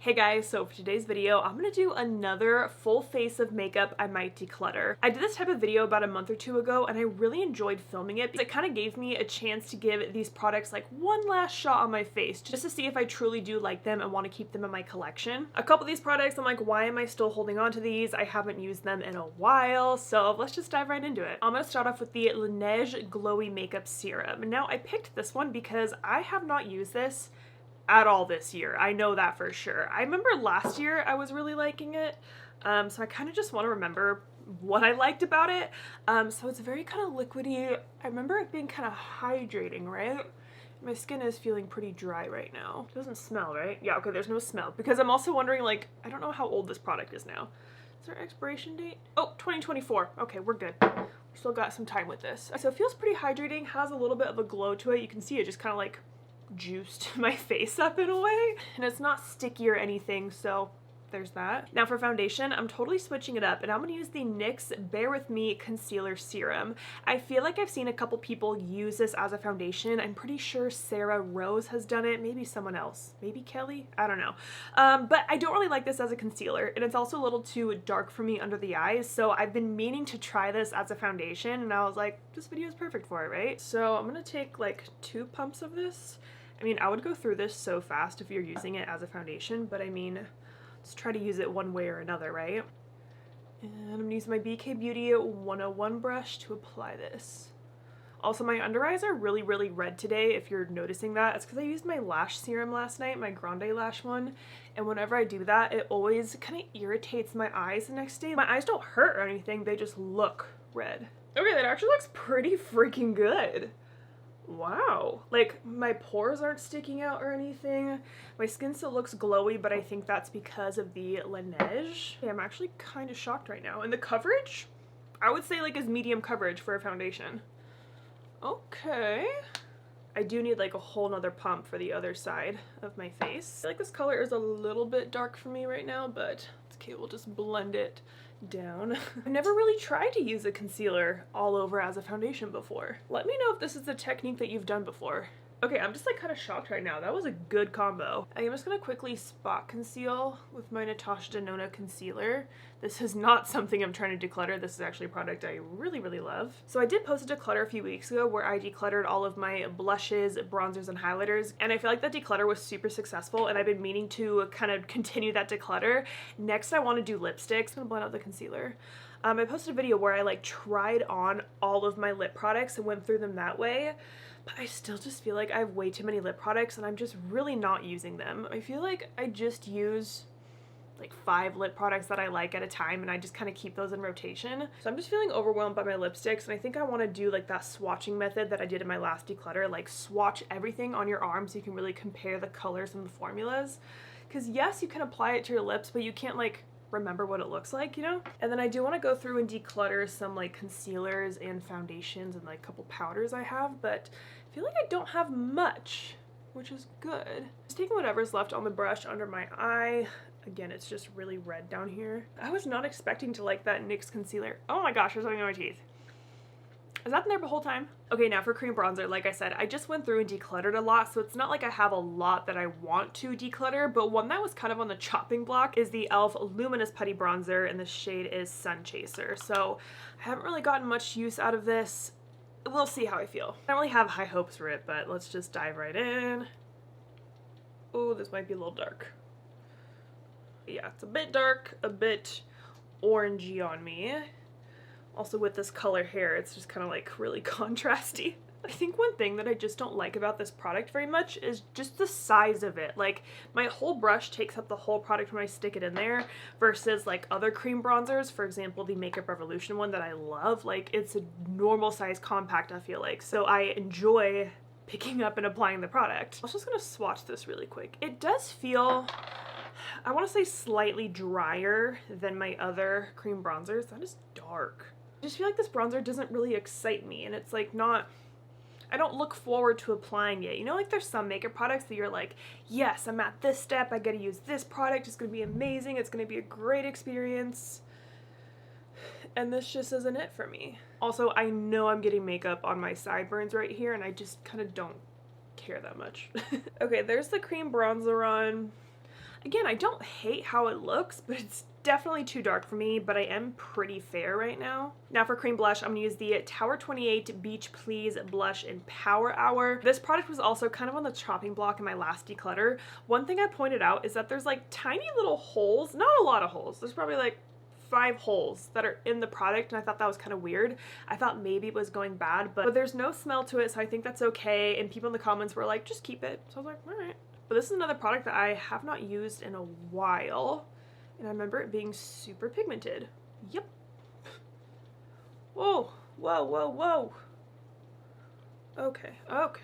Hey guys, so for today's video, I'm gonna do another full face of makeup I might declutter. I did this type of video about a month or two ago and I really enjoyed filming it because it kind of gave me a chance to give these products like one last shot on my face just to see if I truly do like them and want to keep them in my collection. A couple of these products, I'm like, why am I still holding on to these? I haven't used them in a while, so let's just dive right into it. I'm gonna start off with the Laneige Glowy Makeup Serum. Now I picked this one because I have not used this at all this year. I know that for sure. I remember last year I was really liking it, so I kind of just want to remember what I liked about it. So it's very kind of liquidy. I remember it being kind of hydrating, right? My skin is feeling pretty dry right now. It doesn't smell, right? Yeah, okay, there's no smell. Because I'm also wondering, like, I don't know how old this product is now. Is there an expiration date? Oh, 2024. Okay, we're good. We still got some time with this. So it feels pretty hydrating, has a little bit of a glow to it. You can see it just kind of like juiced my face up in a way, and it's not sticky or anything, so there's that. Now for foundation, I'm totally switching it up and I'm gonna use the NYX Bare With Me Concealer Serum. I feel like I've seen a couple people use this as a foundation. I'm pretty sure Sarah Rose has done it, maybe someone else, maybe Kelly, I don't know. But I don't really like this as a concealer, and it's also a little too dark for me under the eyes, so I've been meaning to try this as a foundation, and I was like, this video is perfect for it, right? So I'm gonna take like 2 pumps of this. I mean, I would go through this so fast if you're using it as a foundation, but I mean, let's try to use it one way or another, right? And I'm gonna use my BK Beauty 101 brush to apply this. Also, my under eyes are really, really red today, if you're noticing that. It's because I used my lash serum last night, my Grande Lash one, and whenever I do that, it always kind of irritates my eyes the next day. My eyes don't hurt or anything, they just look red. Okay, that actually looks pretty freaking good. Wow, like my pores aren't sticking out or anything. My skin still looks glowy, but I think that's because of the Laneige. Yeah, I'm actually kind of shocked right now. And the coverage, I would say like is medium coverage for a foundation. Okay. I do need like a whole nother pump for the other side of my face. I feel like this color is a little bit dark for me right now, but it's okay, we'll just blend it down. I've never really tried to use a concealer all over as a foundation before. Let me know if this is a technique that you've done before. Okay, I'm just like kind of shocked right now. That was a good combo. I am just gonna quickly spot conceal with my Natasha Denona concealer. This is not something I'm trying to declutter. This is actually a product I really, really love. So I did post a declutter a few weeks ago where I decluttered all of my blushes, bronzers, and highlighters, and I feel like that declutter was super successful, and I've been meaning to kind of continue that declutter. Next, I want to do lipsticks. I'm gonna blend out the concealer. I posted a video where I like tried on all of my lip products and went through them that way. But I still just feel like I have way too many lip products and I'm just really not using them. I feel like I just use like 5 lip products that I like at a time, and I just kind of keep those in rotation. So I'm just feeling overwhelmed by my lipsticks, and I think I want to do like that swatching method that I did in my last declutter, like swatch everything on your arm so you can really compare the colors and the formulas. Because yes, you can apply it to your lips, but you can't like remember what it looks like, you know? And then I do want to go through and declutter some like concealers and foundations and like a couple powders I have, but I feel like I don't have much, which is good. Just taking whatever's left on the brush under my eye. Again, it's just really red down here. I was not expecting to like that NYX concealer. Oh my gosh, there's something on my teeth. Has that been there the whole time? Okay, now for cream bronzer, like I said, I just went through and decluttered a lot, so it's not like I have a lot that I want to declutter, but one that was kind of on the chopping block is the e.l.f. Luminous Putty Bronzer, and the shade is Sun Chaser. So I haven't really gotten much use out of this. We'll see how I feel. I don't really have high hopes for it, but let's just dive right in. Oh, this might be a little dark. Yeah, it's a bit dark, a bit orangey on me. Also with this color hair, it's just kind of like really contrasty. I think one thing that I just don't like about this product very much is just the size of it. Like, my whole brush takes up the whole product when I stick it in there, versus like other cream bronzers, for example the Makeup Revolution one that I love, like it's a normal size compact, I feel like. So I enjoy picking up and applying the product. I was just gonna swatch this really quick. It does feel, I want to say slightly drier than my other cream bronzers. That is dark. I just feel like this bronzer doesn't really excite me, and it's like not, I don't look forward to applying it. You know, like there's some makeup products that you're like, yes, I'm at this step, I gotta use this product, it's gonna be amazing, it's gonna be a great experience. And this just isn't it for me. Also, I know I'm getting makeup on my sideburns right here, and I just kind of don't care that much. Okay, there's the cream bronzer on. Again, I don't hate how it looks, but it's definitely too dark for me, but I am pretty fair right now. Now for cream blush, I'm gonna use the Tower 28 Beach Please Blush in Power Hour. This product was also kind of on the chopping block in my last declutter. One thing I pointed out is that there's like tiny little holes, not a lot of holes, there's probably like 5 holes that are in the product, and I thought that was kind of weird. I thought maybe it was going bad, but there's no smell to it, so I think that's okay, and people in the comments were like, just keep it. So I was like, all right. But this is another product that I have not used in a while, and I remember it being super pigmented. Yep. Whoa, whoa, whoa, whoa. Okay, okay.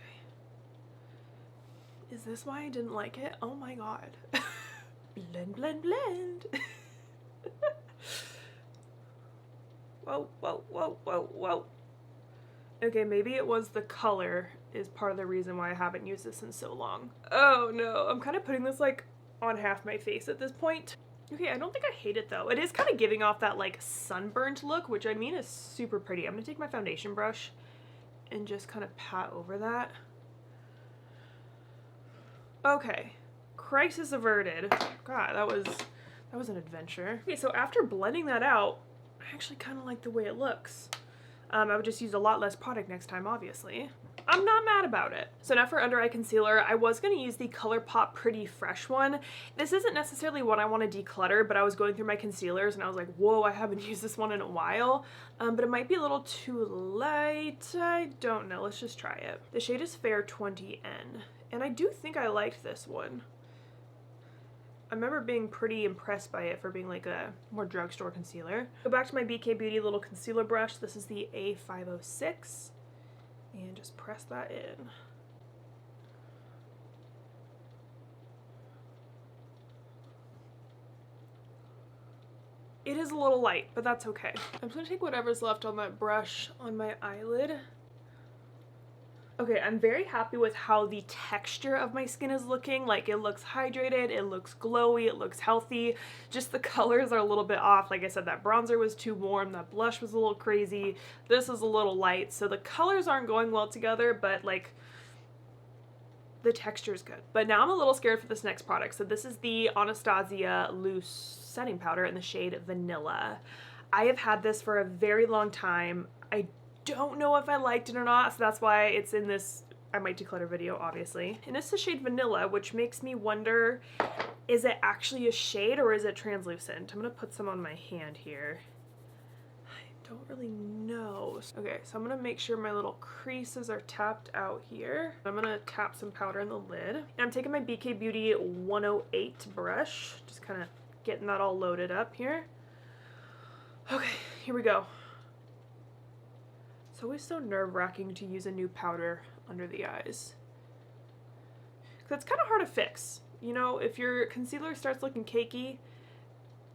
Is this why I didn't like it? Oh my god. Blend, blend, blend. Whoa, whoa, whoa, whoa, whoa. Okay, maybe it was the color is part of the reason why I haven't used this in so long. Oh no, I'm kind of putting this like on half my face at this point. Okay, I don't think I hate it though. It is kind of giving off that like sunburnt look, which I mean is super pretty. I'm gonna take my foundation brush and just kind of pat over that. Okay, crisis averted. God, that was an adventure. Okay, so after blending that out, I actually kind of like the way it looks. I would just use a lot less product next time, obviously. I'm not mad about it. So now for under eye concealer, I was going to use the ColourPop Pretty Fresh one. This isn't necessarily what I want to declutter, but I was going through my concealers and I was like, whoa, I haven't used this one in a while. But it might be a little too light. I don't know. Let's just try it. The shade is Fair 20N, and I do think I liked this one. I remember being pretty impressed by it for being like a more drugstore concealer. Go back to my BK Beauty little concealer brush. This is the A506. And just press that in. It is a little light, but that's okay. I'm just gonna take whatever's left on that brush on my eyelid. Okay, I'm very happy with how the texture of my skin is looking. Like, it looks hydrated, it looks glowy, it looks healthy. Just the colors are a little bit off. Like I said, that bronzer was too warm, that blush was a little crazy, this is a little light. So the colors aren't going well together, but like, the texture is good. But now I'm a little scared for this next product. So this is the Anastasia Loose Setting Powder in the shade Vanilla. I have had this for a very long time. I don't know if I liked it or not, so that's why it's in this I might declutter video, obviously. And it's the shade Vanilla, which makes me wonder, is it actually a shade or is it translucent? I'm gonna put some on my hand here. I don't really know. Okay, so I'm gonna make sure my little creases are tapped out here. I'm gonna tap some powder in the lid. And I'm taking my BK Beauty 108 brush, just kind of getting that all loaded up here. Okay, here we go. It's always so nerve-wracking to use a new powder under the eyes. Because it's kind of hard to fix. You know, if your concealer starts looking cakey,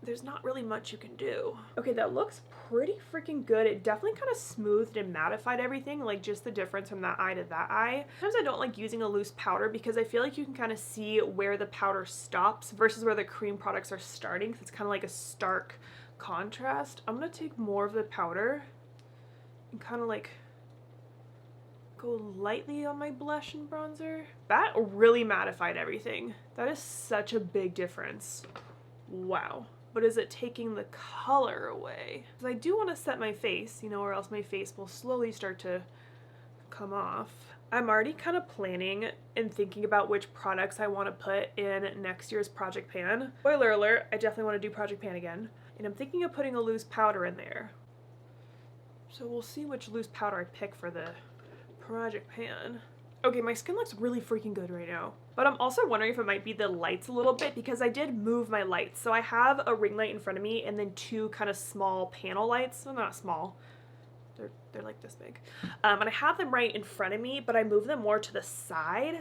there's not really much you can do. Okay, that looks pretty freaking good. It definitely kind of smoothed and mattified everything, like just the difference from that eye to that eye. Sometimes I don't like using a loose powder because I feel like you can kind of see where the powder stops versus where the cream products are starting. It's kind of like a stark contrast. I'm gonna take more of the powder and kind of like go lightly on my blush and bronzer. That really mattified everything. That is such a big difference. Wow. But is it taking the color away? Because I do want to set my face, you know, or else my face will slowly start to come off. I'm already kind of planning and thinking about which products I want to put in next year's Project Pan. Spoiler alert, I definitely want to do Project Pan again. And I'm thinking of putting a loose powder in there. So we'll see which loose powder I pick for the Project Pan. Okay, my skin looks really freaking good right now. But I'm also wondering if it might be the lights a little bit because I did move my lights. So I have a ring light in front of me and then two kind of small panel lights. Well, not small. They're like this big. And I have them right in front of me, but I move them more to the side.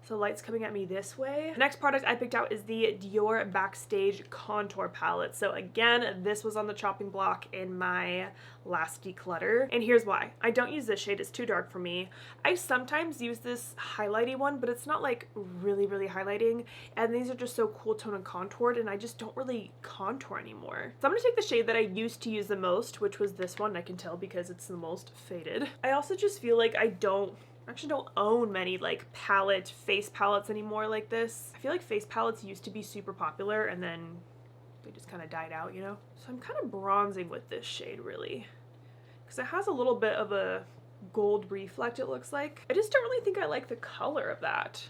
So light's coming at me this way. The next product I picked out is the Dior Backstage Contour Palette. So again, this was on the chopping block in my last declutter. And here's why. I don't use this shade, it's too dark for me. I sometimes use this highlighty one, but it's not like really, really highlighting. And these are just so cool tone and contoured, and I just don't really contour anymore. So I'm gonna take the shade that I used to use the most, which was this one. I can tell because it's the most faded. I also just feel like I don't I actually don't own many like face palettes anymore like this. I feel like face palettes used to be super popular and then they just kind of died out, you know? So I'm kind of bronzing with this shade really, because it has a little bit of a gold reflect, it looks like. I just don't really think I like the color of that.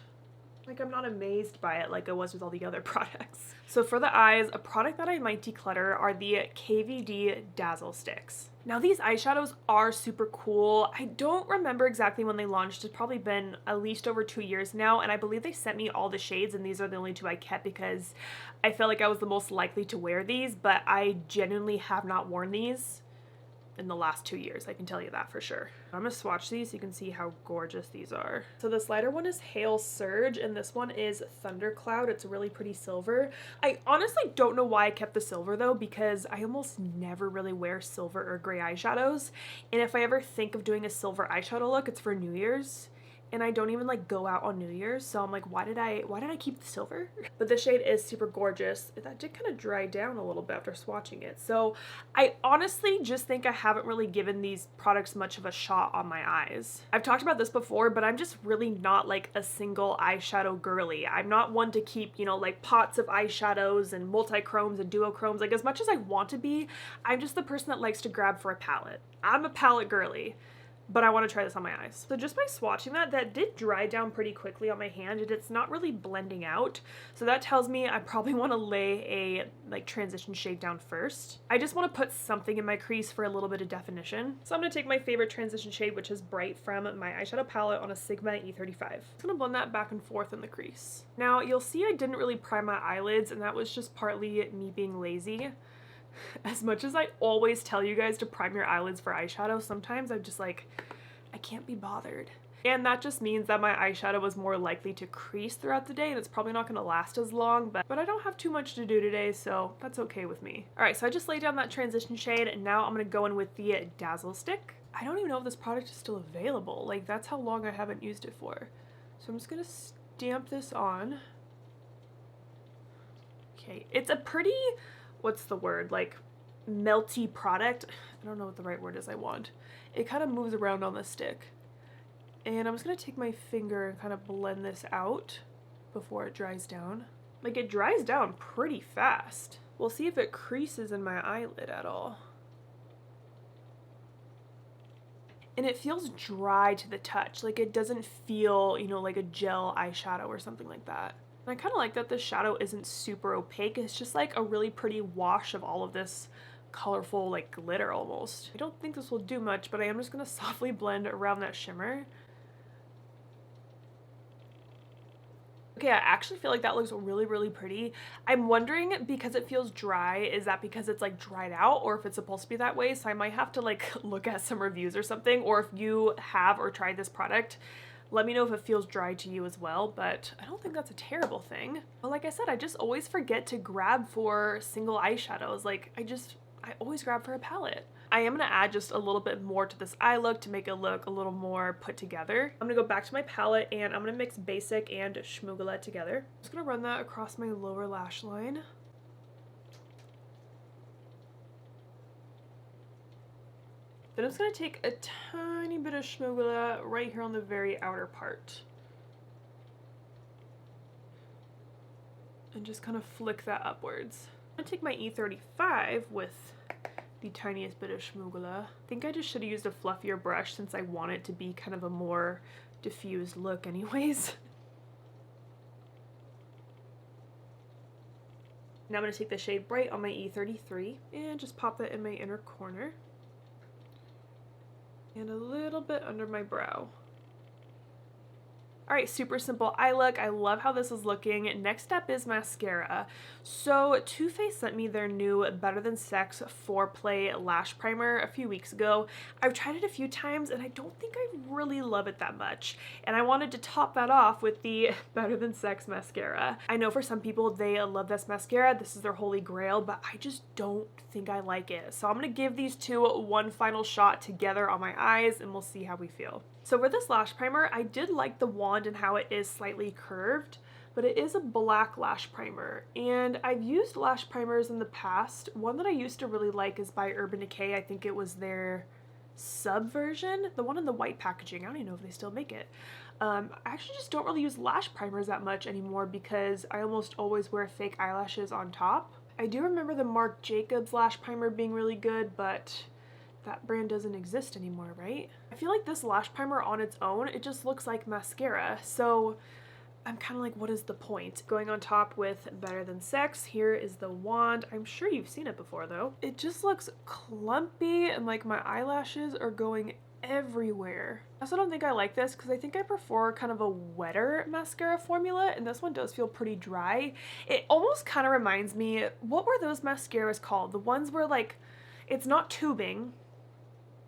Like, I'm not amazed by it like I was with all the other products. So for the eyes, a product that I might declutter are the KVD Dazzle Sticks. Now these eyeshadows are super cool. I don't remember exactly when they launched. It's probably been at least over 2 years now, and I believe they sent me all the shades, and these are the only 2 I kept because I felt like I was the most likely to wear these, but I genuinely have not worn these in the last 2 years. I can tell you that for sure. I'm gonna swatch these so you can see how gorgeous these are. So this lighter one is Hail Surge and this one is Thundercloud. It's a really pretty silver. I honestly don't know why I kept the silver though, because I almost never really wear silver or gray eyeshadows. And if I ever think of doing a silver eyeshadow look, it's for New Year's. And I don't even like go out on New Year's, so I'm like, why did I keep the silver? But this shade is super gorgeous. That did kind of dry down a little bit after swatching it. So I honestly just think I haven't really given these products much of a shot on my eyes. I've talked about this before, but I'm just really not like a single eyeshadow girly. I'm not one to keep, you know, like pots of eyeshadows and multi-chromes and duochromes. Like, as much as I want to be, I'm just the person that likes to grab for a palette. I'm a palette girly, but I want to try this on my eyes. So just by swatching that did dry down pretty quickly on my hand, and it's not really blending out. So that tells me I probably want to lay a like transition shade down first. I just want to put something in my crease for a little bit of definition. So I'm going to take my favorite transition shade, which is Bright, from my eyeshadow palette on a Sigma E35. I'm going to blend that back and forth in the crease. Now you'll see I didn't really prime my eyelids, and that was just partly me being lazy. As much as I always tell you guys to prime your eyelids for eyeshadow, sometimes I'm just like, I can't be bothered. And that just means that my eyeshadow was more likely to crease throughout the day, and it's probably not going to last as long, but I don't have too much to do today, so that's okay with me. Alright, so I just laid down that transition shade, and now I'm going to go in with the Dazzle Stick. I don't even know if this product is still available. Like, that's how long I haven't used it for. So I'm just going to stamp this on. Okay, it's a pretty, what's the word, like melty product. I don't know what the right word is I want. It kind of moves around on the stick. And I'm just going to take my finger and kind of blend this out before it dries down. Like, it dries down pretty fast. We'll see if it creases in my eyelid at all. And it feels dry to the touch. Like, it doesn't feel, you know, like a gel eyeshadow or something like that. And I kind of like that the shadow isn't super opaque. It's just like a really pretty wash of all of this colorful like glitter almost. I don't think this will do much, but I am just going to softly blend around that shimmer. Okay, I actually feel like that looks really, really pretty. I'm wondering, because it feels dry, is that because it's like dried out, or if it's supposed to be that way? So I might have to like look at some reviews or something, or if you have or tried this product, let me know if it feels dry to you as well, but I don't think that's a terrible thing. But like I said, I just always forget to grab for single eyeshadows. Like, I always grab for a palette. I am going to add just a little bit more to this eye look to make it look a little more put together. I'm going to go back to my palette and I'm going to mix Basic and Schmoogalette together. I'm just going to run that across my lower lash line. Then I'm just going to take a tiny bit of Schmoogalette right here on the very outer part. And just kind of flick that upwards. I'm going to take my E35 with the tiniest bit of Schmoogalette. I think I just should have used a fluffier brush since I want it to be kind of a more diffused look anyways. Now I'm going to take the shade Bright on my E33 and just pop that in my inner corner. And a little bit under my brow. Alright, super simple eye look. I love how this is looking. Next up is mascara. So Too Faced sent me their new Better Than Sex Foreplay Lash Primer a few weeks ago. I've tried it a few times and I don't think I really love it that much. And I wanted to top that off with the Better Than Sex mascara. I know for some people they love this mascara. This is their holy grail, but I just don't think I like it. So I'm going to give these two one final shot together on my eyes and we'll see how we feel. So for this lash primer, I did like the wand and how it is slightly curved, but it is a black lash primer. And I've used lash primers in the past. One that I used to really like is by Urban Decay. I think it was their sub version, the one in the white packaging. I don't even know if they still make it. I actually just don't really use lash primers that much anymore because I almost always wear fake eyelashes on top. I do remember the Marc Jacobs lash primer being really good, but that brand doesn't exist anymore, right? I feel like this lash primer on its own, it just looks like mascara. So I'm kind of like, what is the point? Going on top with Better Than Sex, here is the wand. I'm sure you've seen it before though. It just looks clumpy and like my eyelashes are going everywhere. I also don't think I like this because I think I prefer kind of a wetter mascara formula, and this one does feel pretty dry. It almost kind of reminds me, what were those mascaras called? The ones where like, it's not tubing.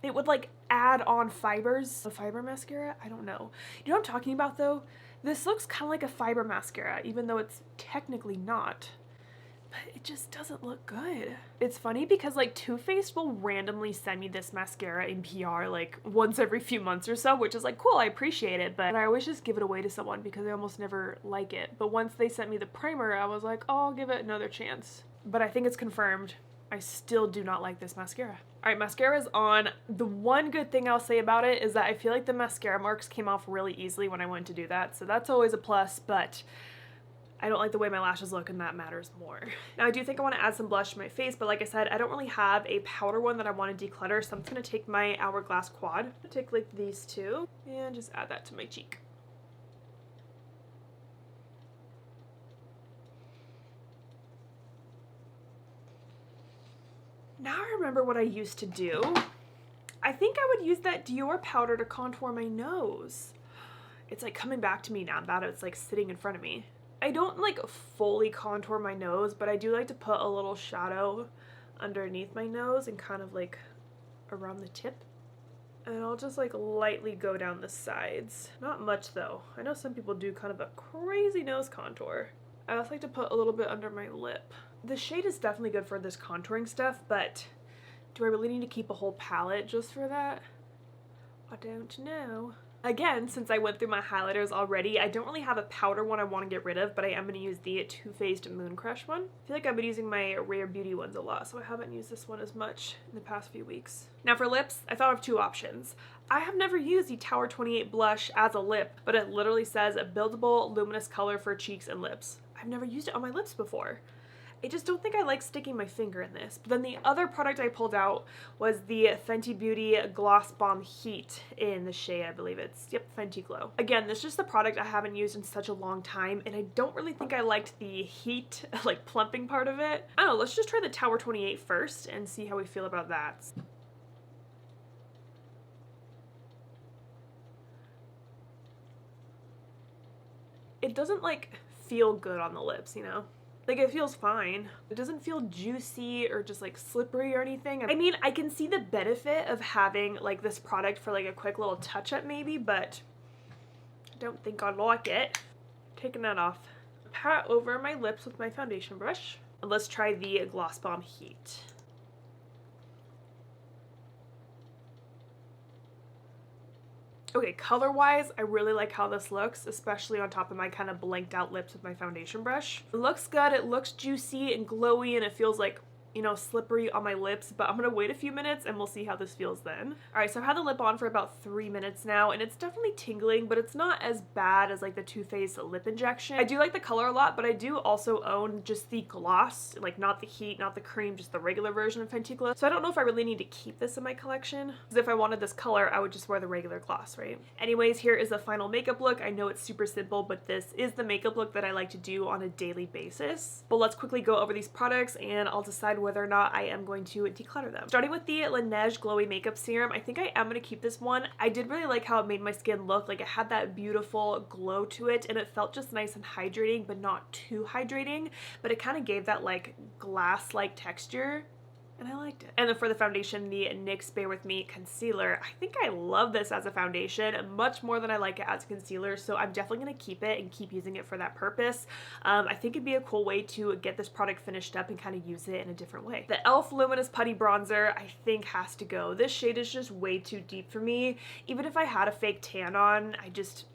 It would like add on fibers. A fiber mascara? I don't know. You know what I'm talking about though? This looks kind of like a fiber mascara, even though it's technically not. But it just doesn't look good. It's funny because like Too Faced will randomly send me this mascara in PR like once every few months or so, which is like cool, I appreciate it, but I always just give it away to someone because I almost never like it. But once they sent me the primer, I was like, oh, I'll give it another chance. But I think it's confirmed. I still do not like this mascara. All right, mascara is on. The one good thing I'll say about it is that I feel like the mascara marks came off really easily when I went to do that, so that's always a plus, but I don't like the way my lashes look, and that matters more. Now, I do think I want to add some blush to my face, but like I said, I don't really have a powder one that I want to declutter, so I'm just going to take my Hourglass Quad. I'm going to take like these two and just add that to my cheek. Now I remember what I used to do. I think I would use that Dior powder to contour my nose. It's like coming back to me now that it's like sitting in front of me. I don't like fully contour my nose, but I do like to put a little shadow underneath my nose and kind of like around the tip. And I'll just like lightly go down the sides. Not much though. I know some people do kind of a crazy nose contour. I also like to put a little bit under my lip. The shade is definitely good for this contouring stuff, but do I really need to keep a whole palette just for that? I don't know. Again, since I went through my highlighters already, I don't really have a powder one I want to get rid of, but I am going to use the Too Faced Moon Crush one. I feel like I've been using my Rare Beauty ones a lot, so I haven't used this one as much in the past few weeks. Now for lips, I thought of two options. I have never used the Tower 28 blush as a lip, but it literally says a buildable luminous color for cheeks and lips. I've never used it on my lips before. I just don't think I like sticking my finger in this. But then the other product I pulled out was the Fenty Beauty Gloss Bomb Heat in the shade, I believe it's, yep, Fenty Glow. Again, this is just the product I haven't used in such a long time, and I don't really think I liked the heat, like plumping part of it. I don't know, let's just try the Tower 28 first and see how we feel about that. It doesn't like feel good on the lips, you know? Like, it feels fine. It doesn't feel juicy or just like slippery or anything. I mean, I can see the benefit of having like this product for like a quick little touch up maybe, but I don't think I like it. Taking that off. Pat over my lips with my foundation brush. And let's try the Gloss Bomb Heat. Okay, color-wise, I really like how this looks, especially on top of my kind of blanked out lips with my foundation brush. It looks good, it looks juicy and glowy, and it feels like, you know, slippery on my lips, but I'm gonna wait a few minutes and we'll see how this feels then. All right, so I've had the lip on for about 3 minutes now, and it's definitely tingling, but it's not as bad as like the Too Faced lip injection. I do like the color a lot, but I do also own just the gloss, like not the heat, not the cream, just the regular version of Fenty Glow. So I don't know if I really need to keep this in my collection, because if I wanted this color, I would just wear the regular gloss, right? Anyways, here is the final makeup look. I know it's super simple, but this is the makeup look that I like to do on a daily basis. But let's quickly go over these products and I'll decide whether or not I am going to declutter them. Starting with the Laneige Glowy Makeup Serum, I think I am going to keep this one. I did really like how it made my skin look. Like, it had that beautiful glow to it, and it felt just nice and hydrating, but not too hydrating. But it kind of gave that like glass-like texture, and I liked it. And then for the foundation, the NYX Bare With Me Concealer. I think I love this as a foundation much more than I like it as a concealer, so I'm definitely going to keep it and keep using it for that purpose. I think it'd be a cool way to get this product finished up and kind of use it in a different way. The e.l.f. Luminous Putty Bronzer I think has to go. This shade is just way too deep for me. Even if I had a fake tan on, I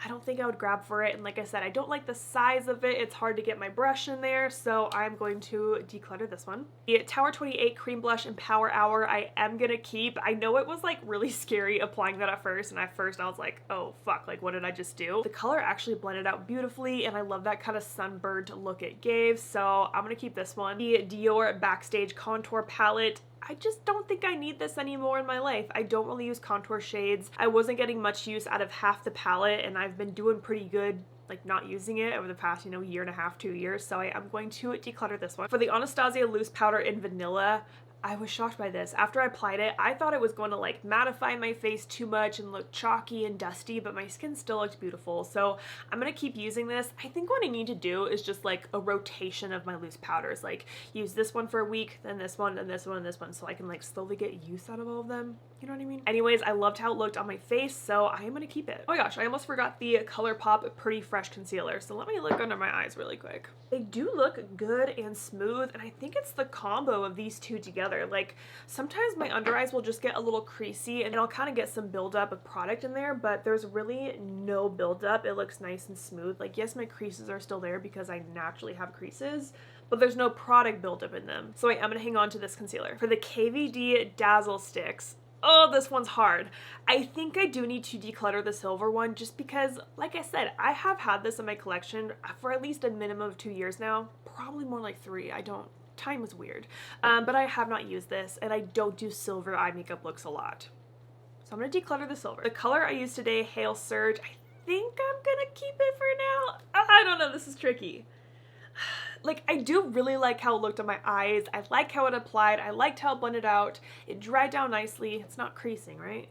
don't think I would grab for it, and like I said, I don't like the size of it. It's hard to get my brush in there, so I'm going to declutter this one. The Tower 28 Cream Blush blush in Power Hour I am gonna keep. I know it was like really scary applying that at first, and at first I was like, oh fuck, like what did I just do? The color actually blended out beautifully, and I love that kind of sunburned look it gave, so I'm gonna keep this one. The Dior Backstage Contour Palette. I just don't think I need this anymore in my life. I don't really use contour shades. I wasn't getting much use out of half the palette, and I've been doing pretty good like not using it over the past, you know, year and a half, 2 years, so I am going to declutter this one. For the Anastasia Loose Powder in Vanilla, I was shocked by this. After I applied it, I thought it was going to like mattify my face too much and look chalky and dusty, but my skin still looked beautiful. So I'm gonna keep using this. I think what I need to do is just like a rotation of my loose powders. Like use this one for a week, then this one, and this one, and this one, so I can like slowly get use out of all of them. You know what I mean? Anyways, I loved how it looked on my face, so I am gonna keep it. Oh my gosh, I almost forgot the ColourPop Pretty Fresh Concealer. So let me look under my eyes really quick. They do look good and smooth, and I think it's the combo of these two together. Like sometimes my under eyes will just get a little creasy and I'll kind of get some buildup of product in there, but there's really no buildup. It looks nice and smooth. Like yes, my creases are still there because I naturally have creases, but there's no product buildup in them. So I am gonna hang on to this concealer. For the KVD Dazzle Sticks, oh, this one's hard. I think I do need to declutter the silver one just because, like I said, I have had this in my collection for at least a minimum of 2 years now, probably more like 3. Time was weird, but I have not used this, and I don't do silver eye makeup looks a lot. So I'm gonna declutter the silver. The color I used today, Hail Surge, I think I'm gonna keep it for now. I don't know, this is tricky. Like, I do really like how it looked on my eyes. I like how it applied. I liked how it blended out. It dried down nicely. It's not creasing, right?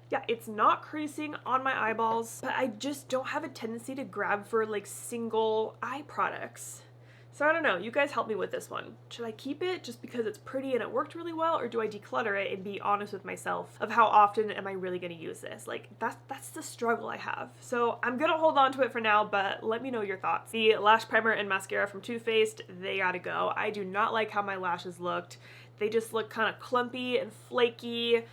Yeah, it's not creasing on my eyeballs, but I just don't have a tendency to grab for like single eye products. So I don't know, you guys help me with this one. Should I keep it just because it's pretty and it worked really well, or do I declutter it and be honest with myself of how often am I really gonna use this? Like that's the struggle I have. So I'm gonna hold on to it for now, but let me know your thoughts. The lash primer and mascara from Too Faced, they gotta go. I do not like how my lashes looked. They just look kind of clumpy and flaky.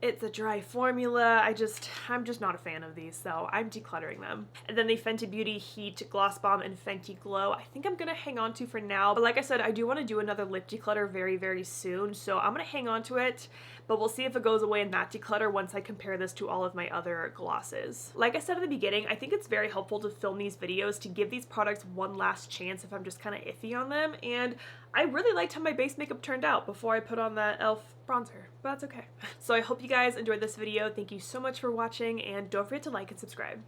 It's a dry formula. I'm just not a fan of these, so I'm decluttering them. And then the Fenty Beauty Heat Gloss Bomb and Fenty Glow, I think I'm gonna hang on to for now. But like I said, I do want to do another lip declutter very, very soon, so I'm gonna hang on to it, but we'll see if it goes away in that declutter once I compare this to all of my other glosses. Like I said at the beginning, I think it's very helpful to film these videos to give these products one last chance if I'm just kind of iffy on them, and I really liked how my base makeup turned out before I put on that e.l.f. bronzer, but that's okay. So I hope you guys enjoyed this video. Thank you so much for watching, and don't forget to like and subscribe.